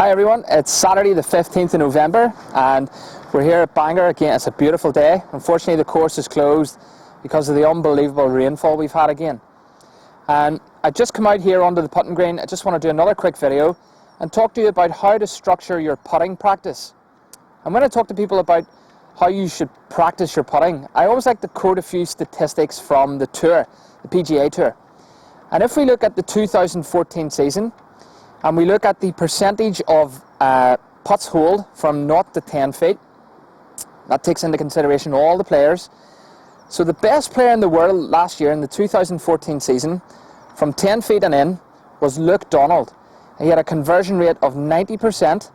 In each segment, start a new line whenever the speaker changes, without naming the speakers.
Hi everyone, it's Saturday the 15th of November and we're here at Bangor again. It's a beautiful day. Unfortunately the course is closed because of the unbelievable rainfall we've had again. And I just come out here onto the putting green. I just want to do another quick video and talk to you about how to structure your putting practice. I'm going to talk to people about how you should practice your putting. I always like to quote a few statistics from the tour, the PGA Tour. And if we look at the 2014 season, and we look at the percentage of putts holed from 0 to 10 feet, that takes into consideration all the players. So the best player in the world last year in the 2014 season, from 10 feet and in, was Luke Donald. He had a conversion rate of 90%,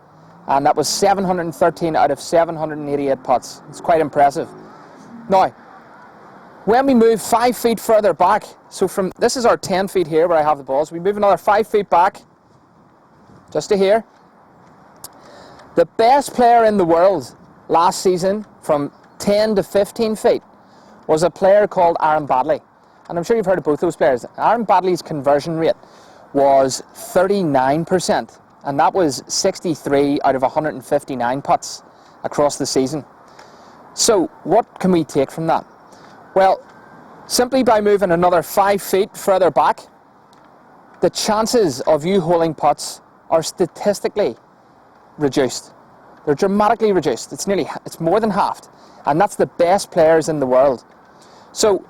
and that was 713 out of 788 putts. It's quite impressive. Now, when we move 5 feet further back, so from this is our 10 feet here where I have the balls, we move another 5 feet back, just to here. The best player in the world last season from 10 to 15 feet was a player called Aaron Baddeley. And I'm sure you've heard of both those players. Aaron Baddeley's conversion rate was 39%, and that was 63 out of 159 putts across the season. So what can we take from that? Well, simply by moving another 5 feet further back, the chances of you holing putts are statistically reduced. They're dramatically reduced. It's more than halved. And that's the best players in the world. So,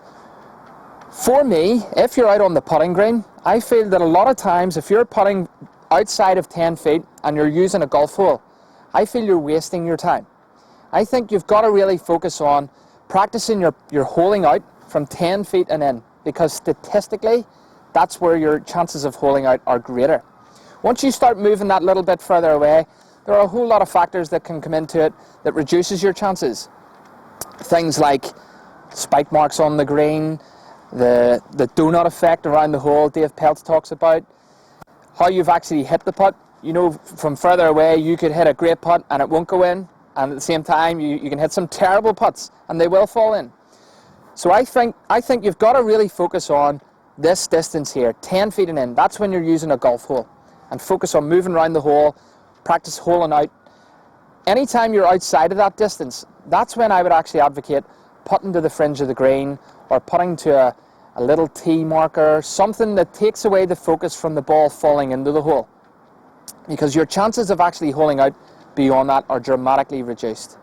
for me, if you're out on the putting green, I feel that a lot of times if you're putting outside of 10 feet and you're using a golf hole, I feel you're wasting your time. I think you've got to really focus on practicing your holing out from 10 feet and in, because statistically, that's where your chances of holing out are greater. Once you start moving that little bit further away, there are a whole lot of factors that can come into it that reduces your chances. Things like spike marks on the green, the donut effect around the hole Dave Peltz talks about, how you've actually hit the putt. You know, from further away you could hit a great putt and it won't go in, and at the same time you can hit some terrible putts and they will fall in. So I think you've got to really focus on this distance here, 10 feet and in. That's when you're using a golf hole. And focus on moving around the hole, practice holing out. Anytime you're outside of that distance, that's when I would actually advocate putting to the fringe of the green or putting to a little tee marker, something that takes away the focus from the ball falling into the hole. Because your chances of actually holing out beyond that are dramatically reduced.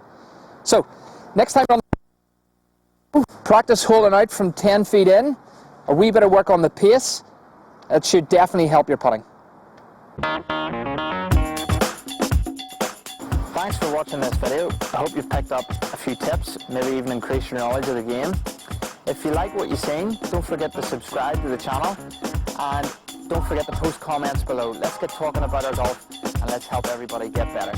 So, next time on practice holing out from 10 feet in, a wee bit of work on the pace, it should definitely help your putting. Thanks for watching this video. I hope you've picked up a few tips, maybe even increased your knowledge of the game. If you like what you've seen, don't forget to subscribe to the channel and don't forget to post comments below. Let's get talking about our golf and let's help everybody get better.